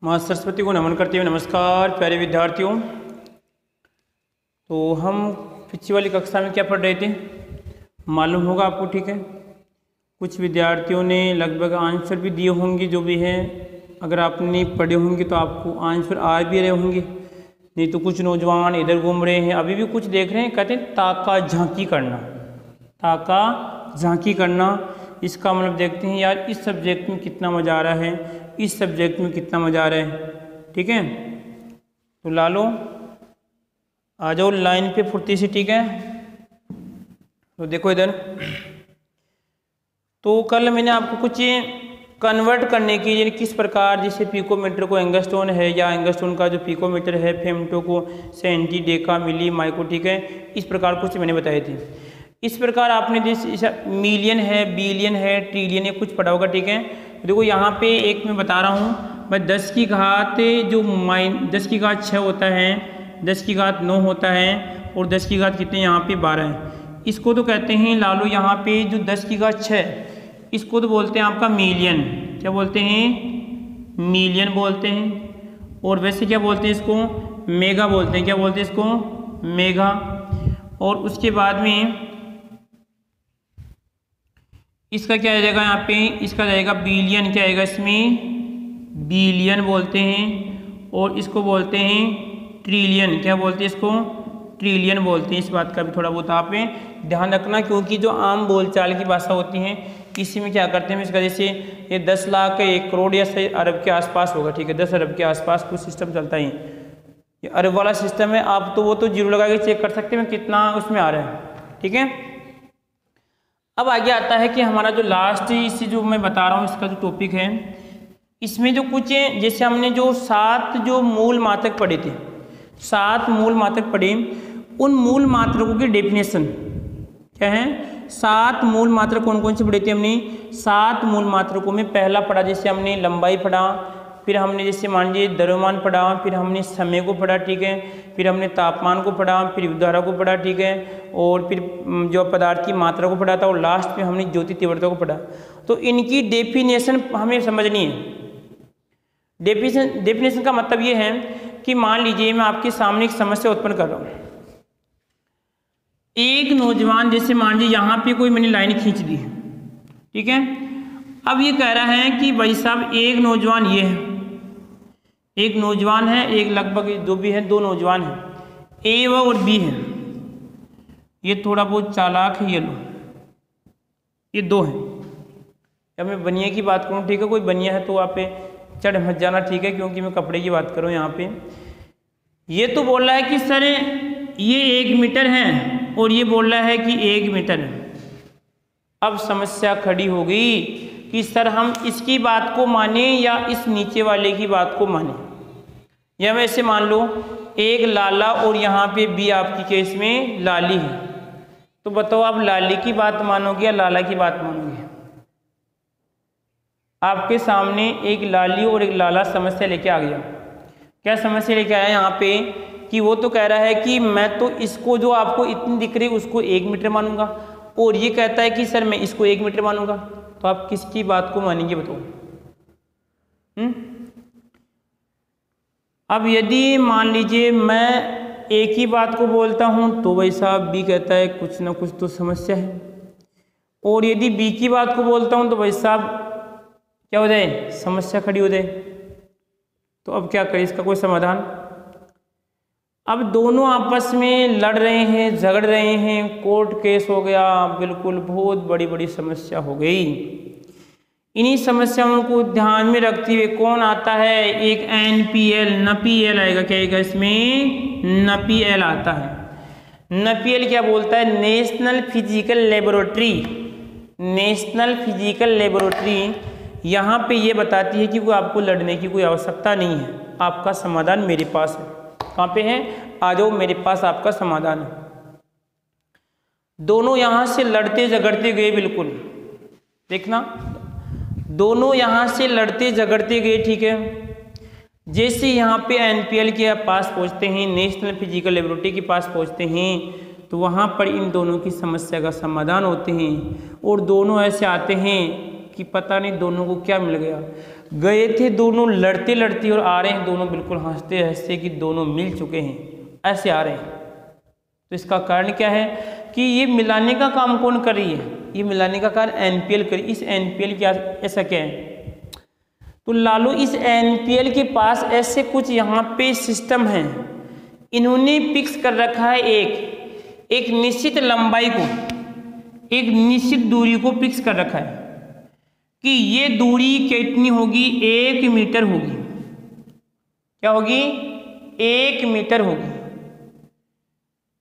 माँ सरस्वती को नमन करते हुए नमस्कार प्यारे विद्यार्थियों। तो हम पिछली वाली कक्षा में क्या पढ़ रहे थे मालूम होगा आपको, ठीक है। कुछ विद्यार्थियों ने लगभग आंसर भी दिए होंगे, जो भी है अगर आपने पढ़े होंगे तो आपको आंसर आ भी रहे होंगे, नहीं तो कुछ नौजवान इधर घूम रहे हैं, अभी भी कुछ देख रहे हैं। कहते हैं ताका झांकी करना, ताका झांकी करना। इसका मतलब देखते हैं यार इस सब्जेक्ट में कितना मज़ा आ रहा है, इस सब्जेक्ट में कितना मज़ा आ रहा है, ठीक है। तो ला लो, आ जाओ लाइन पे फुर्ती से, ठीक है। तो देखो इधर, तो कल मैंने आपको कुछ कन्वर्ट करने की, यानी किस प्रकार जैसे पिकोमीटर को एंगस्टोन है, या एंगस्टोन का जो पिकोमीटर है फेमटो को सेंटी डेका मिली माइक्रो, ठीक है। इस प्रकार कुछ मैंने बताए थे। इस प्रकार आपने जैसे मिलियन है, बिलियन है, ट्रिलियन है, कुछ पढ़ा होगा, ठीक है। देखो यहाँ पे एक मैं बता रहा हूँ, मैं 10 की घात जो 10 की घात 6 होता है, 10 की घात 9 होता है, और 10 की घात कितने यहाँ पे 12 है। इसको तो कहते हैं लालो, यहाँ पे जो 10 की घात 6, इसको तो बोलते हैं आपका मिलियन। क्या बोलते हैं? मिलियन बोलते हैं। और वैसे क्या बोलते हैं इसको? मेगा बोलते हैं। क्या बोलते हैं इसको? मेगा। और उसके बाद में इसका क्या आ जाएगा यहाँ पे? इसका जाएगा बिलियन। क्या आएगा इसमें? बिलियन बोलते हैं। और इसको बोलते हैं ट्रिलियन। क्या बोलते हैं इसको? ट्रिलियन बोलते हैं। इस बात का भी थोड़ा बहुत आप ध्यान रखना, क्योंकि जो आम बोलचाल की भाषा होती है इसी में क्या करते हैं इसका, जैसे ये 10 लाख 1 करोड़ या 100 अरब के आसपास होगा, ठीक है। 10 अरब के आसपास कुछ सिस्टम चलता है, ये अरब वाला सिस्टम है। आप तो वो तो जीरो लगा के चेक कर सकते हैं कितना उसमें आ रहा है, ठीक है। अब आगे आता है कि हमारा जो लास्ट इसी जो मैं बता रहा हूँ इसका जो टॉपिक है, इसमें जो कुछ जैसे हमने जो 7 जो मूल मात्रक पढ़े थे, 7 मूल मात्रक पढ़े, उन मूल मात्रकों की डेफिनेशन क्या है? 7 मूल मात्रक कौन कौन से पढ़े थे हमने? 7 मूल मात्रकों में पहला पढ़ा जैसे हमने लंबाई पढ़ा, फिर हमने जैसे मान लीजिए द्रव्यमान पढ़ा, फिर हमने समय को पढ़ा, ठीक है। फिर हमने तापमान को पढ़ा, फिर विद्युत धारा को पढ़ा, ठीक है। और फिर जो पदार्थ की मात्रा को पढ़ा था, और लास्ट में हमने ज्योति तीव्रता को पढ़ा। तो इनकी डेफिनेशन हमें समझनी है। डेफिनेशन का मतलब ये है कि मान लीजिए मैं आपके सामने एक समस्या उत्पन्न कर रहा हूँ। एक नौजवान जैसे मान लीजिए यहाँ पे कोई मैंने लाइन खींच दी, ठीक है। अब ये कह रहा है कि भाई साहब एक नौजवान ये है, एक नौजवान है, एक लगभग जो भी है 2 नौजवान हैं, ए और बी है। ये थोड़ा बहुत चालाक है, ये लो, ये 2 हैं। अब मैं बनिया की बात करूँ, ठीक है, कोई बनिया है तो आप चढ़ मत जाना, ठीक है, क्योंकि मैं कपड़े की बात करूँ यहाँ पे। ये तो बोल रहा है कि सर ये 1 मीटर है, और ये बोल रहा है कि 1 मीटर है। अब समस्या खड़ी हो गई कि सर हम इसकी बात को माने या इस नीचे वाले की बात को माने। या वैसे मान लो एक लाला और यहाँ पे बी आपकी केस में लाली है, तो बताओ आप लाली की बात मानोगे या लाला की बात मानोगे? आपके सामने एक लाली और एक लाला समस्या लेके आ गया। क्या समस्या लेके आया यहाँ पे कि वो तो कह रहा है कि मैं तो इसको जो आपको इतनी दिख रही उसको 1 मीटर मानूंगा, और ये कहता है कि सर मैं इसको 1 मीटर मानूंगा। तो आप किसकी बात को मानेंगे बताओ? अब यदि मान लीजिए मैं एक ही बात को बोलता हूं तो भाई साहब बी कहता है कुछ ना कुछ तो समस्या है, और यदि बी की बात को बोलता हूं तो भाई साहब क्या हो जाए? समस्या खड़ी हो जाए। तो अब क्या करें, इसका कोई समाधान? अब दोनों आपस में लड़ रहे हैं, झगड़ रहे हैं, कोर्ट केस हो गया, बिल्कुल बहुत बड़ी बड़ी समस्या हो गई। इन्हीं समस्याओं को ध्यान में रखते हुए कौन आता है? एक NPL, NPL आएगा। क्या आएगा इसमें? NPL आता है। NPL क्या बोलता है? National physical laboratory. National physical laboratory यहाँ पे ये बताती है कि कोई आपको लड़ने की कोई आवश्यकता नहीं है, आपका समाधान मेरे पास है। कहाँ पे है? आ जाओ मेरे पास, आपका समाधान है। दोनों यहाँ से लड़ते झगड़ते गए, बिल्कुल देखना, दोनों यहाँ से लड़ते झगड़ते गए, ठीक है। जैसे यहाँ पे NPL के पास पहुँचते हैं, नेशनल फिजिकल लेबोरेटरी के पास पहुँचते हैं, तो वहाँ पर इन दोनों की समस्या का समाधान होते हैं। और दोनों ऐसे आते हैं कि पता नहीं दोनों को क्या मिल गया। गए थे दोनों लड़ते लड़ते और आ रहे हैं दोनों बिल्कुल हंसते हंसते कि दोनों मिल चुके हैं, ऐसे आ रहे हैं। तो इसका कारण क्या है कि ये मिलाने का काम कौन कर रही है, ये मिलाने का कार्य एनपीएल कर। इस एनपीएल क्या ऐसा क्या है, तो लालू इस एनपीएल के पास ऐसे कुछ यहाँ पे सिस्टम है, इन्होंने फिक्स कर रखा है एक निश्चित लंबाई को, एक निश्चित दूरी को फिक्स कर रखा है कि ये दूरी कितनी होगी, 1 मीटर होगी। क्या होगी, 1 मीटर होगी।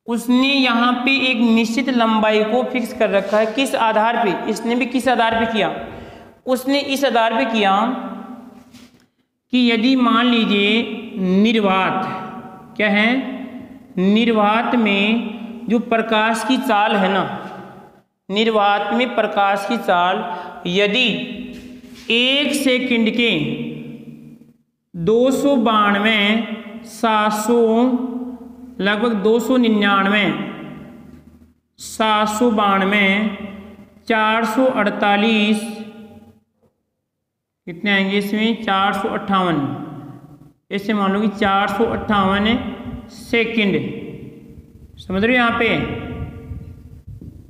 उसने यहाँ पे एक निश्चित लंबाई को फिक्स कर रखा है। किस आधार पे, इसने भी किस आधार पे किया, उसने इस आधार पे किया कि यदि मान लीजिए निर्वात, क्या है, निर्वात में जो प्रकाश की चाल है ना, निर्वात में प्रकाश की चाल यदि 1 सेकंड के 292, 700, लगभग 299, 792, 448, कितने आएंगे इसमें, 458, ऐसे मान लो कि 458 सेकंड, समझ रहे हो यहाँ पे,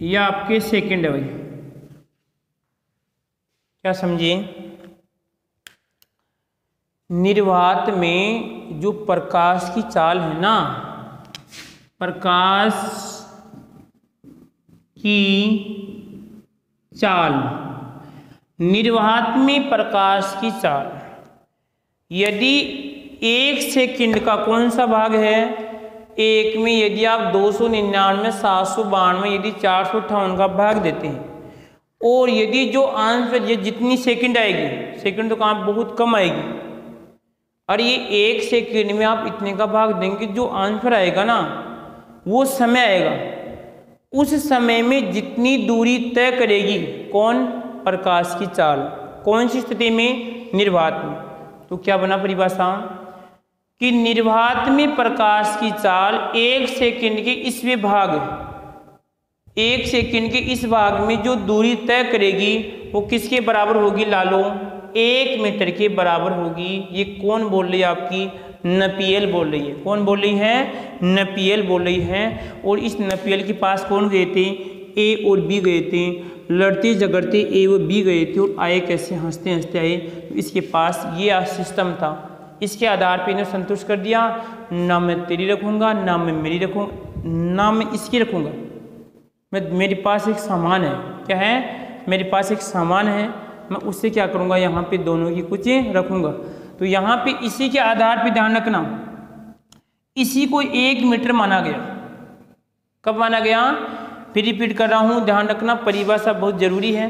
यह आपके सेकंड है भाई, क्या समझिए। निर्वात में जो प्रकाश की चाल है ना, प्रकाश की चाल, निर्वात में प्रकाश की चाल यदि 1 सेकंड का कौन सा भाग है, 1 में यदि आप 299, 792 यदि 458 का भाग देते हैं, और यदि जो आंसर ये जितनी सेकंड आएगी, सेकंड तो कहाँ बहुत कम आएगी, और ये 1 सेकंड में आप इतने का भाग देंगे, जो आंसर आएगा ना वो समय आएगा, उस समय में जितनी दूरी तय करेगी कौन, प्रकाश की चाल, कौन सी स्थिति में, निर्वात में। तो क्या बना परिभाषा कि निर्वात में प्रकाश की चाल 1 सेकंड के इसवें भाग, 1 सेकंड के इस भाग में जो दूरी तय करेगी वो किसके बराबर होगी लालो, 1 मीटर के बराबर होगी। ये कौन बोल रही है, आपकी नपीएल बोल रही है। कौन बोल रही है, नपीएल बोल रही है। और इस नपीएल के पास कौन गए थे, ए और बी गए थे, लड़ते झगड़ते ए और बी गए थे, और आए कैसे, हंसते हंसते आए। तो इसके पास ये सिस्टम था, इसके आधार पे इन्हें संतुष्ट कर दिया, ना मैं तेरी रखूँगा, ना मैं मेरी रखूँगा, ना मैं इसकी रखूँगा, मैं मेरे पास एक सामान है, क्या है, मेरे पास एक सामान है, मैं उससे क्या करूँगा, यहाँ पे दोनों की कुछ रखूँगा। तो यहाँ पे इसी के आधार पे ध्यान रखना, इसी को 1 मीटर माना गया। कब माना गया, फिर रिपीट कर रहा हूँ, ध्यान रखना, परिभाषा बहुत जरूरी है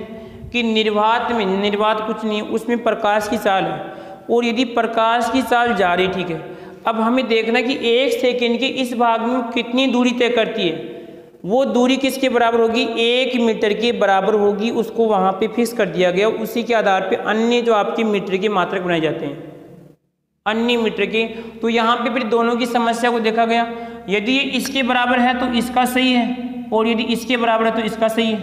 कि निर्वात में, निर्वात कुछ नहीं, उसमें प्रकाश की चाल है, और यदि प्रकाश की चाल जा रही, ठीक है, अब हमें देखना कि 1 सेकंड के इस भाग में कितनी दूरी तय करती है, वो दूरी किसके बराबर होगी, 1 मीटर के बराबर होगी। उसको वहाँ पे फिक्स कर दिया गया। उसी के आधार पे अन्य जो आपके मीटर के मात्रक बनाए जाते हैं, अन्य मीटर के। तो यहाँ पे फिर दोनों की समस्या को देखा गया, यदि ये इसके बराबर है तो इसका सही है, और यदि इसके बराबर है तो इसका सही है।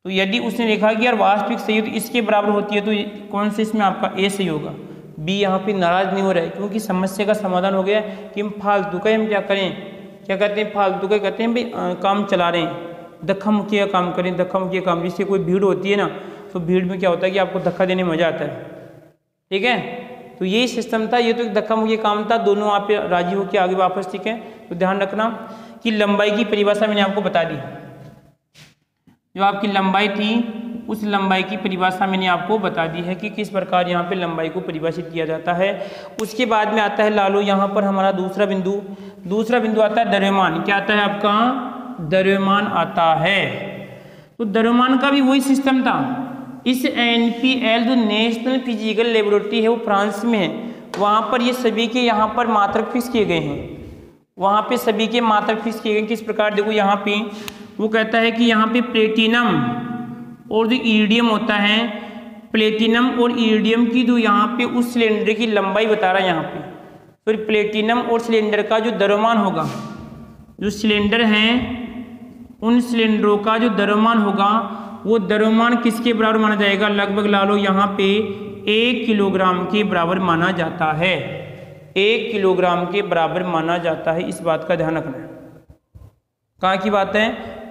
तो यदि उसने देखा कि यार वास्तविक सही है तो इसके बराबर होती है, तो कौन से इसमें आपका ए सही होगा। बी यहाँ पे नाराज नहीं हो रहा है, क्योंकि समस्या का समाधान हो गया कि हम फालतू का, हम क्या करें, क्या कहते हैं, फालतू का कहते हैं भाई, काम चला रहे हैं, धक्का मुक्की का काम करें, धक्का मुक्की का काम। जिससे कोई भीड़ होती है ना, तो भीड़ में क्या होता है कि आपको धक्का देने में मजा आता है, ठीक है। तो यही सिस्टम था, ये तो एक धक्का मुक्की काम था, दोनों आप राजी हो के आगे वापस, ठीक है। तो ध्यान रखना कि लंबाई की परिभाषा मैंने आपको बता दी, जो आपकी लंबाई थी उस लंबाई की परिभाषा मैंने आपको बता दी है कि किस प्रकार यहाँ पे लंबाई को परिभाषित किया जाता है। उसके बाद में आता है लालो, यहाँ पर हमारा दूसरा बिंदु आता है द्रव्यमान। क्या आता है आपका, द्रव्यमान आता है। तो द्रव्यमान का भी वही सिस्टम था। इस एनपीएल जो नेशनल फिजिकल लेबोरेटरी है वो फ्रांस में है, वहाँ पर ये सभी के यहाँ पर मात्रक फिक्स किए गए हैं, वहाँ पे सभी के मात्रक फिक्स किए गए। किस प्रकार, देखो यहाँ पे वो कहता है कि यहाँ पे प्लेटिनम और जो इरिडियम होता है, प्लेटिनम और इरिडियम की जो यहाँ पे उस सिलेंडर की लंबाई बता रहा है यहाँ पे। फिर प्लेटिनम और सिलेंडर का जो द्रव्यमान होगा, जो सिलेंडर हैं उन सिलेंडरों का जो द्रव्यमान होगा वो द्रव्यमान किसके बराबर माना जाएगा, लगभग ला लो यहाँ पे 1 किलोग्राम के बराबर माना जाता है, 1 किलोग्राम के बराबर माना जाता है। इस बात का ध्यान रखना है। कहाँ की बात है,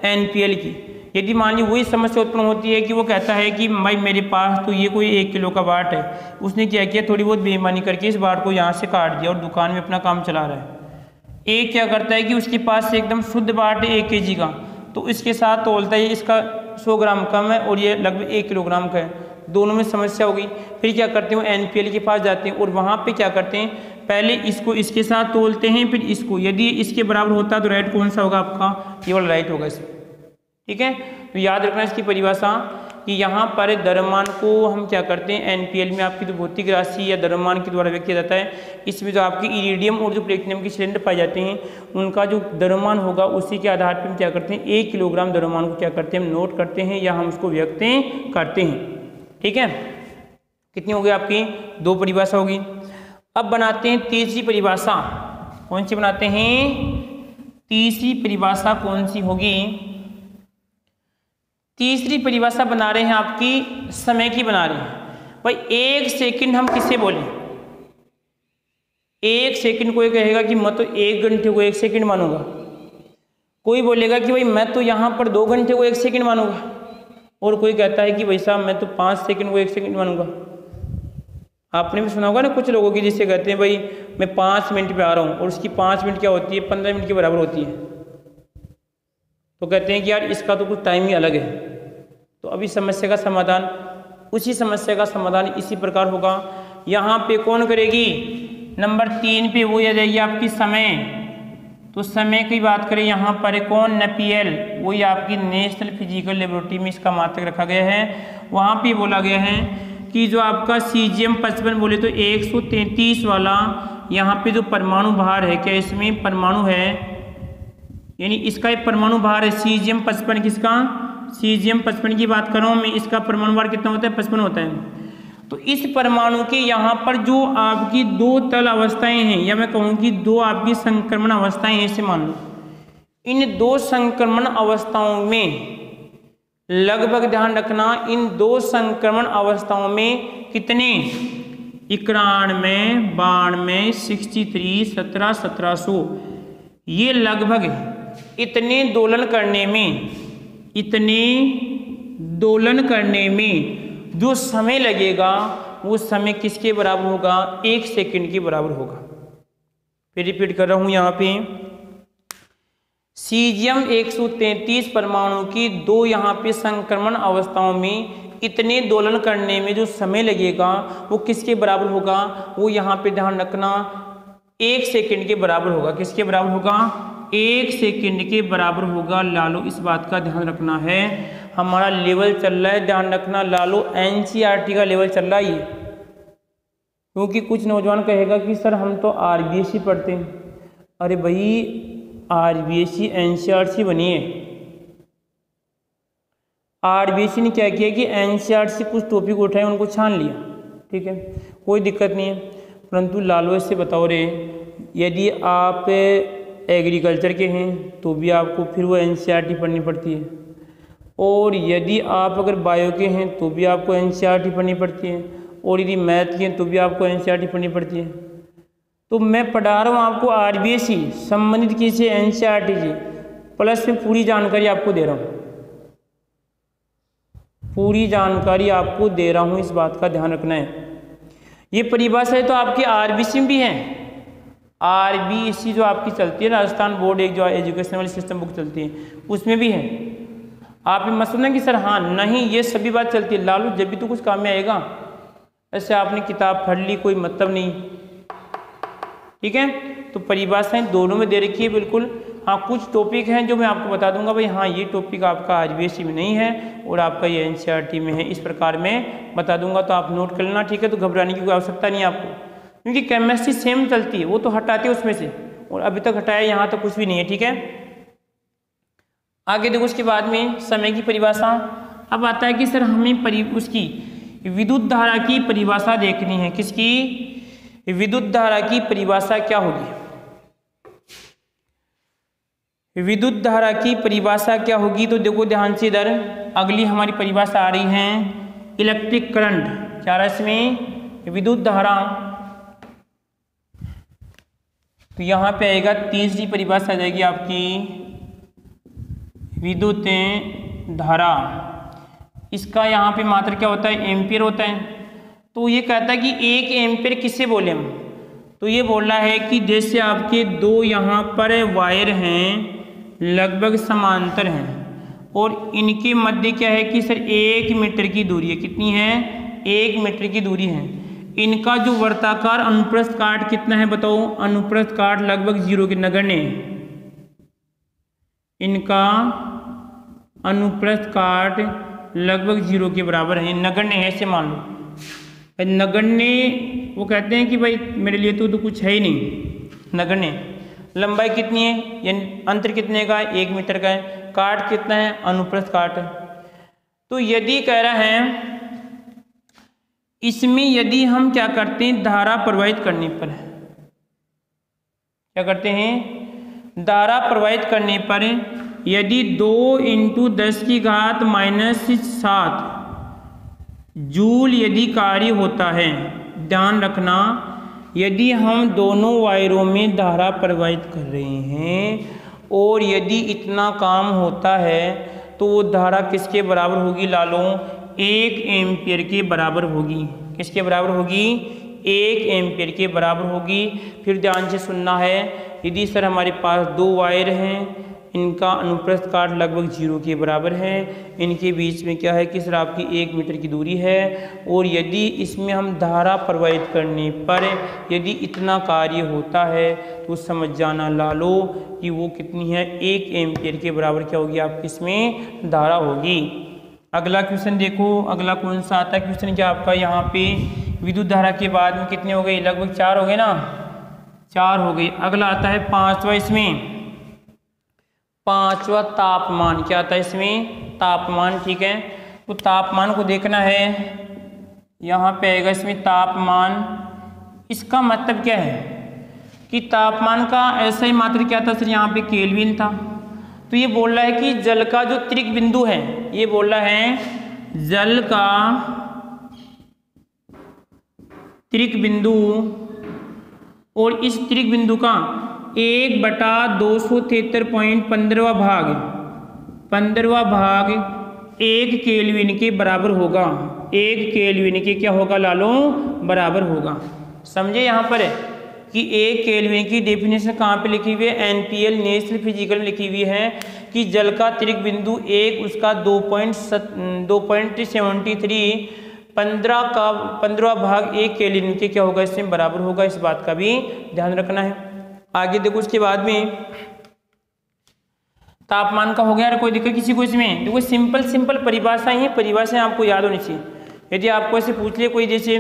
NPL की। यदि मान लीजिए वही समस्या उत्पन्न होती है कि वो कहता है कि भाई मेरे पास तो ये कोई 1 किलो का बाट है, उसने क्या किया, थोड़ी बहुत बेईमानी करके इस बाट को यहाँ से काट दिया और दुकान में अपना काम चला रहा है। एक क्या करता है कि उसके पास से एकदम शुद्ध बाट है 1 kg का, तो इसके साथ तोलता है इसका 100 ग्राम कम है और ये लगभग 1 किलोग्राम का है, दोनों में समस्या हो गई। फिर क्या करते हैं, NPL के पास जाते हैं और वहाँ पे क्या करते हैं, पहले इसको इसके साथ तोलते हैं, फिर इसको, यदि इसके बराबर होता है तो राइट कौन सा होगा आपका, ये वाला राइट होगा इसमें। ठीक है, तो याद रखना इसकी परिभाषा कि यहाँ पर द्रव्यमान को हम क्या करते हैं, NPL में आपकी जो भौतिक राशि या द्रव्यमान के द्वारा व्यक्त किया जाता है, इसमें जो आपकी इरिडियम और जो प्लेटिनम के सिलेंडर पाए जाते हैं उनका जो द्रव्यमान होगा उसी के आधार पर हम क्या करते हैं, 1 किलोग्राम द्रव्यमान को क्या करते हैं, हम नोट करते हैं या हम उसको व्यक्त करते हैं। ठीक है, कितनी हो गई आपकी, 2 परिभाषा होगी। अब बनाते हैं तीसरी परिभाषा। कौन सी बनाते हैं, तीसरी परिभाषा कौन सी होगी, तीसरी परिभाषा बना रहे हैं आपकी समय की बना रहे हैं। भाई 1 सेकंड हम किसे बोले, 1 सेकंड कोई कहेगा कि मैं तो 1 घंटे को 1 सेकंड मानूंगा, कोई बोलेगा कि भाई मैं तो यहाँ पर 2 घंटे को 1 सेकंड मानूंगा, और कोई कहता है कि भाई साहब मैं तो 5 सेकंड को 1 सेकंड मानूंगा। आपने भी सुना होगा ना कुछ लोगों की, जिससे कहते हैं भाई मैं 5 मिनट पे आ रहा हूँ और उसकी 5 मिनट क्या होती है, 15 मिनट के बराबर होती है, तो कहते हैं कि यार इसका तो कुछ टाइम ही अलग है। तो अभी समस्या का समाधान, उसी समस्या का समाधान इसी प्रकार होगा। यहाँ पे कौन करेगी, नंबर 3 पे वो आ जाएगी आपकी समय। तो समय की बात करें यहाँ पर कौन, NPL, वही आपकी नेशनल फिजिकल लेबोरेटरी में इसका मात्रक रखा गया है। वहाँ पे बोला गया है कि जो आपका CGM 55 बोले तो 133 वाला यहाँ पे जो परमाणु भार है, क्या इसमें परमाणु है, यानी इसका एक परमाणु भार है CGM 55, किसका, CGM 55 की बात कर रहा हूँ मैं, इसका परमाणु भार कितना होता है, 55 होता है। तो इस परमाणु के यहाँ पर जो आपकी 2 तल अवस्थाएं हैं, या मैं कहूँ कि 2 आपकी संक्रमण अवस्थाएं हैं, इसे मान लो। इन 2 संक्रमण अवस्थाओं में लगभग ध्यान रखना, इन 2 संक्रमण अवस्थाओं में कितने, 91, 92, 63, 17, 1700, ये लगभग इतने दोलन करने में जो समय लगेगा वो समय किसके बराबर होगा, 1 सेकंड के बराबर होगा। फिर रिपीट कर रहा हूं यहाँ पे, CGM 133 परमाणु की 2 यहाँ पे संक्रमण अवस्थाओं में इतने दोलन करने में जो समय लगेगा वो किसके बराबर होगा, वो यहाँ पे ध्यान रखना 1 सेकंड के बराबर होगा। किसके बराबर होगा, 1 सेकंड के बराबर होगा। लालो इस बात का ध्यान रखना है, हमारा लेवल चल रहा है, ध्यान रखना लालो NCERT का लेवल चल रहा है ये। क्योंकि कुछ नौजवान कहेगा कि सर हम तो RBSE पढ़ते हैं। अरे भाई RBSE NCERT से बनी है। RBSE ने क्या किया कि NCERT से कुछ टॉपिक उठाए, उनको छान लिया, ठीक है, कोई दिक्कत नहीं है। परंतु लालो से बताओ रे, यदि आप एग्रीकल्चर के हैं तो भी आपको फिर वो NCERT पढ़नी पड़ती है, और यदि आप अगर बायो के हैं तो भी आपको NCERT पढ़नी पड़ती है, और यदि मैथ के हैं तो भी आपको NCERT पढ़नी पड़ती है। तो मैं पढ़ा रहा हूँ आपको RBSE संबंधित किसी NCERT से, प्लस में पूरी जानकारी आपको दे रहा हूँ, पूरी जानकारी आपको दे रहा हूँ, इस बात का ध्यान रखना है। ये परिभाषा है तो आपकी RBC में भी है। RBC जो आपकी चलती है, राजस्थान बोर्ड एक जो एजुकेशन वाली सिस्टम बुक चलती है, उसमें भी है। आप मत सुनना कि सर हाँ नहीं ये सभी बात चलती है, लालू जब भी तो कुछ काम में आएगा, ऐसे आपने किताब पढ़ ली कोई मतलब नहीं, ठीक है। तो परिभाषाएं दोनों में दे रखी है बिल्कुल। हाँ कुछ टॉपिक हैं जो मैं आपको बता दूंगा, भाई हाँ ये टॉपिक आपका RBSE में नहीं है और आपका ये NCERT में है, इस प्रकार में बता दूंगा, तो आप नोट कर लेना, ठीक है। तो घबराने की कोई आवश्यकता नहीं है आपको, क्योंकि केमिस्ट्री सेम चलती है, वो तो हटाते हैं उसमें से, और अभी तक हटाया यहाँ तक कुछ भी नहीं है, ठीक है। आगे देखो उसके बाद में समय की परिभाषा। अब आता है कि सर हमें उसकी विद्युत धारा की परिभाषा देखनी है। किसकी, विद्युत धारा की परिभाषा क्या होगी। विद्युत धारा की परिभाषा क्या होगी? तो देखो ध्यान से इधर अगली हमारी परिभाषा आ रही है इलेक्ट्रिक करंट। क्या रहा इसमें? विद्युत धारा। तो यहाँ पे आएगा तीसरी परिभाषा आ जाएगी आपकी विद्युत धारा। इसका यहाँ पे मात्रा क्या होता है? एम्पियर होता है। तो ये कहता है कि 1 एम्पियर किससे बोले हम? तो ये बोल रहा है कि जैसे आपके दो यहाँ पर वायर हैं लगभग समांतर हैं और इनके मध्य क्या है कि सर 1 मीटर की दूरी है। कितनी है? 1 मीटर की दूरी है। इनका जो वर्ताकार अनुप्रस्थ काट कितना है बताओ? अनुप्रस्थ काट लगभग 0 के नगण्य। इनका अनुप्रस्थ काट लगभग 0 के बराबर है, नगण्य है ऐसे मान लो। नगण्य वो कहते हैं कि भाई मेरे लिए तो कुछ है ही नहीं। नगण्य लंबाई कितनी है? यानी अंतर कितने का? 1 मीटर का है। काट कितना है? अनुप्रस्थ काट। तो यदि कह रहा है इसमें यदि हम क्या करते हैं धारा प्रवाहित करने पर, क्या करते हैं? धारा प्रवाहित करने पर यदि 2 × 10⁻⁻7 जूल यदि कार्य होता है, ध्यान रखना यदि हम दोनों वायरों में धारा प्रवाहित कर रहे हैं और यदि इतना काम होता है तो वो धारा किसके बराबर होगी लालों? 1 एम्पियर के बराबर होगी। किसके बराबर होगी? 1 एम्पियर के बराबर होगी। फिर ध्यान से सुनना है, यदि सर हमारे पास 2 वायर हैं, इनका अनुप्रस्थ काट लगभग 0 के बराबर है, इनके बीच में क्या है कि सर आपकी 1 मीटर की दूरी है और यदि इसमें हम धारा प्रवाहित करने पर यदि इतना कार्य होता है तो समझ जाना लालो कि वो कितनी है? 1 एम्पियर के बराबर क्या होगी आपकी इसमें धारा होगी। अगला क्वेश्चन देखो, अगला कौन सा आता है क्वेश्चन? क्या आपका यहाँ पे विद्युत धारा के बाद में कितने हो गए? लगभग 4 हो गए ना, 4 हो गई। अगला आता है 5वां, इसमें 5वां तापमान। क्या आता है इसमें? तापमान। ठीक है, तो तापमान को देखना है, यहाँ पे आएगा इसमें तापमान। इसका मतलब क्या है कि तापमान का ऐसा ही मात्रा क्या था सर? यहाँ पे केल्विन था। तो ये बोल रहा है कि जल का जो त्रिक बिंदु है, ये बोल रहा है जल का त्रिक बिंदु और इस त्रिक बिंदु का 1/273.15वां भाग 1 केल्विन के बराबर होगा। 1 केल्विन के क्या होगा लालो? बराबर होगा। समझे यहाँ पर कि 1 केल्विन की डेफिनेशन कहाँ पे लिखी हुई है? NPL नेशनल फिजिकल में लिखी हुई है कि जल का त्रिक बिंदु 1 उसका 2.73 15वां भाग 1 केल्विन के क्या होगा? इसमें बराबर होगा। इस बात का भी ध्यान रखना है। आगे देखो उसके बाद में तापमान का हो गया। कोई दिक्कत किसी को इसमें? देखो सिंपल परिभाषाएं हैं, परिभाषाएं आपको याद होनी चाहिए। यदि आपको ऐसे पूछ ले कोई जैसे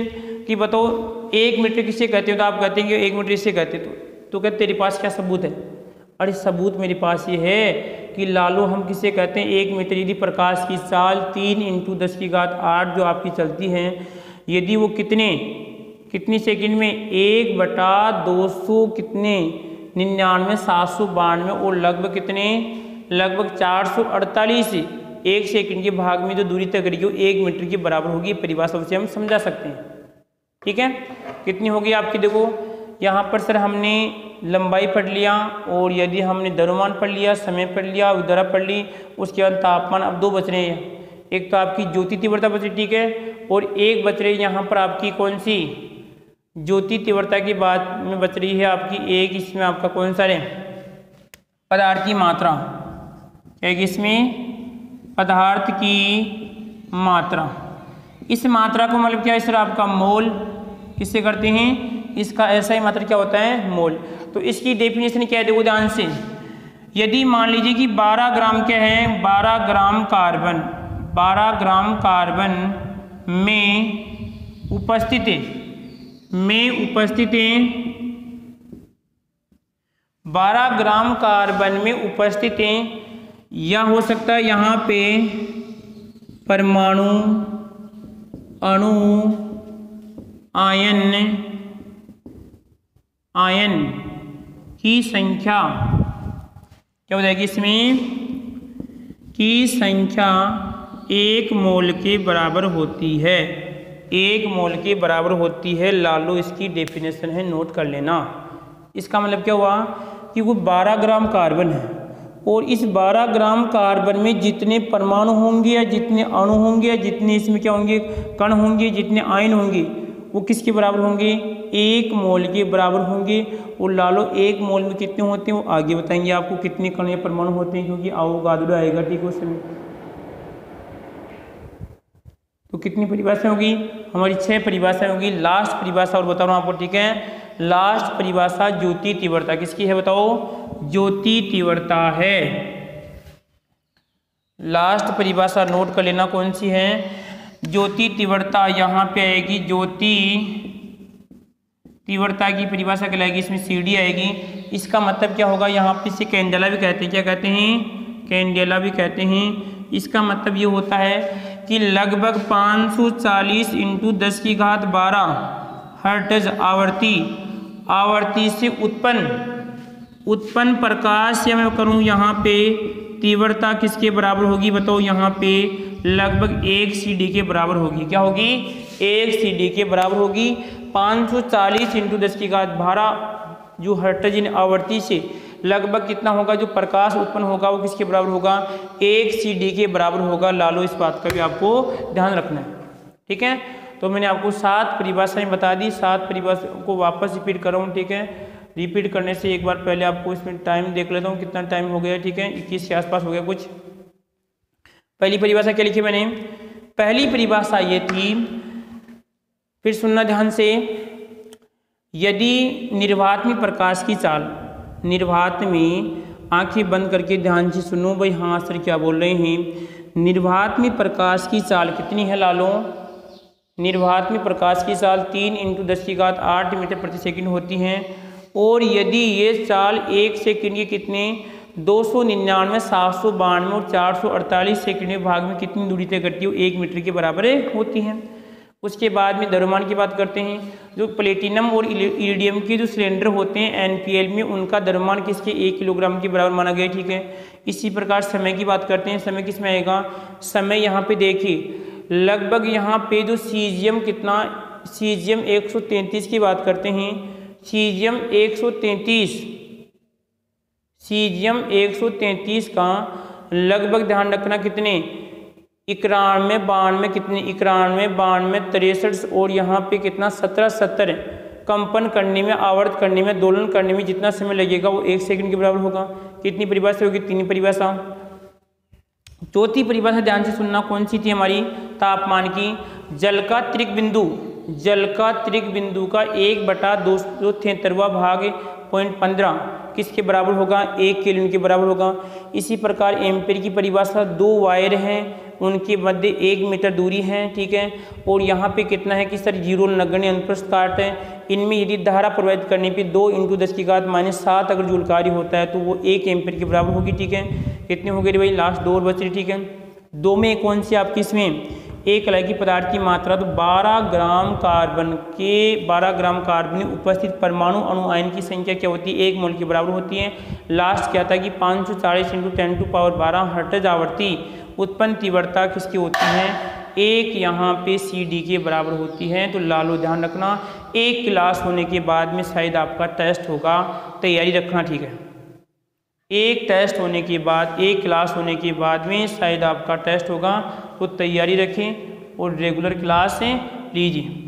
कि बताओ 1 मीटर किससे कहते हो, तो आप कहते हैं कि 1 मीटर इससे कहते तो कहते तेरे पास क्या सबूत है? अरे सबूत मेरे पास ये है कि लालो हम किससे कहते हैं? 1 मीटर यदि प्रकाश की चाल 3 × 10⁸ जो आपकी चलती है, यदि वो कितनी सेकंड में? 1/200 कितने 99,792 और लगभग कितने? लगभग 448 1 सेकंड के भाग में जो दूरी तय करेगी वो 1 मीटर के बराबर होगी। परिभाषा से हम समझा सकते हैं। ठीक है, कितनी होगी आपकी? देखो यहाँ पर सर हमने लंबाई पढ़ लिया और यदि हमने द्रव्यमान पढ़ लिया, समय पढ़ लिया, विद्युत धारा पढ़ ली, उसके बाद तापमान। अब 2 बच रहे हैं, एक तो आपकी ज्योति तीव्रता बच रही, ठीक है, और एक बच रही यहाँ पर आपकी कौन सी? ज्योति तीव्रता की बात में बच रही है आपकी एक, इसमें आपका कौन सा है? पदार्थ की मात्रा। एक इसमें पदार्थ की मात्रा। इस मात्रा को मतलब क्या है सर? आपका मोल किससे करते हैं? इसका ऐसा ही मात्रा क्या होता है? मोल। तो इसकी डेफिनेशन क्या है? देखो ध्यान से, यदि मान लीजिए कि 12 ग्राम क्या है? 12 ग्राम कार्बन 12 ग्राम कार्बन में उपस्थित है 12 ग्राम कार्बन में उपस्थित है, या हो सकता है यहाँ पे परमाणु, अणु, आयन की संख्या क्या हो जाएगी इसमें की संख्या 1 मोल के बराबर होती है, 1 मोल के बराबर होती है। लालो इसकी डेफिनेशन है, नोट कर लेना। इसका मतलब क्या हुआ कि वो 12 ग्राम कार्बन है और इस 12 ग्राम कार्बन में जितने परमाणु होंगे या जितने अणु होंगे या जितने इसमें क्या होंगे कण होंगे, जितने आयन होंगे वो किसके बराबर होंगे, 1 मोल के बराबर होंगे। और लालो 1 मोल में कितने होते हैं वो आगे बताएंगे आपको कितने कण या परमाणु होते हैं, क्योंकि अवोगाद्रो आएगा, ठीक है उसमें। तो कितनी परिभाषा होगी हमारी, 6 परिभाषा होगी। लास्ट परिभाषा और बता रहा हूँ आपको, ठीक है। लास्ट परिभाषा ज्योति तीव्रता किसकी है बताओ, ज्योति तीव्रता है। लास्ट परिभाषा नोट कर लेना कौन सी है, ज्योति तीव्रता यहाँ पे आएगी। ज्योति तीव्रता की परिभाषा कहलाएगी, इसमें CD आएगी। इसका मतलब क्या होगा, यहाँ पे इसे कैंडेला भी कहते हैं, क्या कहते हैं, कैंडेला भी कहते हैं। इसका मतलब ये होता है कि लगभग 540 × 10⁻12 हर्ट्ज आवृत्ति से उत्पन्न प्रकाश, या मैं करूँ यहाँ पे तीव्रता किसके बराबर होगी बताओ, यहाँ पे लगभग 1 CD के बराबर होगी। क्या होगी, 1 CD के बराबर होगी। 540 × 10⁻12 जो हर्ट्ज इन आवृत्ति से लगभग कितना होगा, जो प्रकाश उत्पन्न होगा वो किसके बराबर होगा, 1 CD के बराबर होगा। लालो इस बात का भी आपको ध्यान रखना है, ठीक है। तो मैंने आपको 7 परिभाषाएं बता दी, 7 परिभाषा को वापस रिपीट कर रहा हूँ, ठीक है। रिपीट करने से एक बार पहले आपको इसमें टाइम देख लेता हूँ कितना टाइम हो गया, ठीक है। 21 के आसपास हो गया कुछ। पहली परिभाषा क्या लिखी मैंने, पहली परिभाषा ये थी, फिर सुनना ध्यान से, यदि निर्वात में प्रकाश की चाल, निर्वात में आंखें बंद करके ध्यान से सुनो भाई, हाँ सर क्या बोल रहे हैं। निर्वात में प्रकाश की चाल कितनी है लालो, निर्वात में प्रकाश की चाल 3 × 10⁸ मीटर प्रति सेकंड होती हैं। और यदि ये चाल 1 सेकंड के कितने 299, 792 और 448 सेकंड में भाग में कितनी दूरी तय करती है, 1 मीटर के बराबर होती हैं। उसके बाद में द्रव्यमान की बात करते हैं। जो प्लेटिनम और इरिडियम के जो सिलेंडर होते हैं NPL में, उनका द्रव्यमान किसके 1 किलोग्राम के बराबर माना गया, ठीक है। इसी प्रकार समय की बात करते हैं। समय किस में आएगा, समय यहाँ पे देखिए लगभग यहाँ पे जो सीजियम कितना, सीजियम 133 की बात करते हैं। सीजियम 133 का लगभग ध्यान रखना कितने 91, 92 कितने 91, 92, 63 और यहाँ पे कितना 17, 70 कंपन करने में, आवर्त करने में, दोलन करने में जितना समय लगेगा वो 1 सेकंड के बराबर होगा। कितनी परिभाषा होगी, 3 परिभाषा। चौथी परिभाषा ध्यान से सुनना कौन सी थी हमारी, तापमान की। जल का त्रिक बिंदु का 1/273 भाग 0.15 किसके बराबर होगा, 1 केल्विन के बराबर होगा। इसी प्रकार एम्पीयर की परिभाषा, 2 वायर हैं उनके मध्य 1 मीटर दूरी है, ठीक है। और यहाँ पे कितना है कि सर 0 नगण्य अनुप्रस्थ काट है। इनमें यदि धारा प्रवाहित करने पे 2 × 10⁻⁷ अगर जूल कार्य होता है तो वो 1 एम्पीयर के बराबर होगी, ठीक है। कितने हो गए भाई, लास्ट 2 और बच रही, ठीक है। 2 में कौन सी आपकी इसमें एक अलग की पदार्थ की मात्रा, तो 12 ग्राम कार्बन में उपस्थित परमाणु अणु आयन की संख्या क्या होती है, 1 मोल के बराबर होती है। लास्ट क्या था कि 540 × 10⁻12 हर्ट्ज आवृत्ति उत्पन्न तीव्रता किसकी होती है, 1 यहाँ पे CD के बराबर होती है। तो लालो ध्यान रखना, 1 क्लास होने के बाद में शायद आपका टेस्ट होगा, तैयारी रखना, ठीक है। 1 टेस्ट होने के बाद, 1 क्लास होने के बाद में शायद आपका टेस्ट होगा, तो तैयारी रखें और रेगुलर क्लास लीजिए।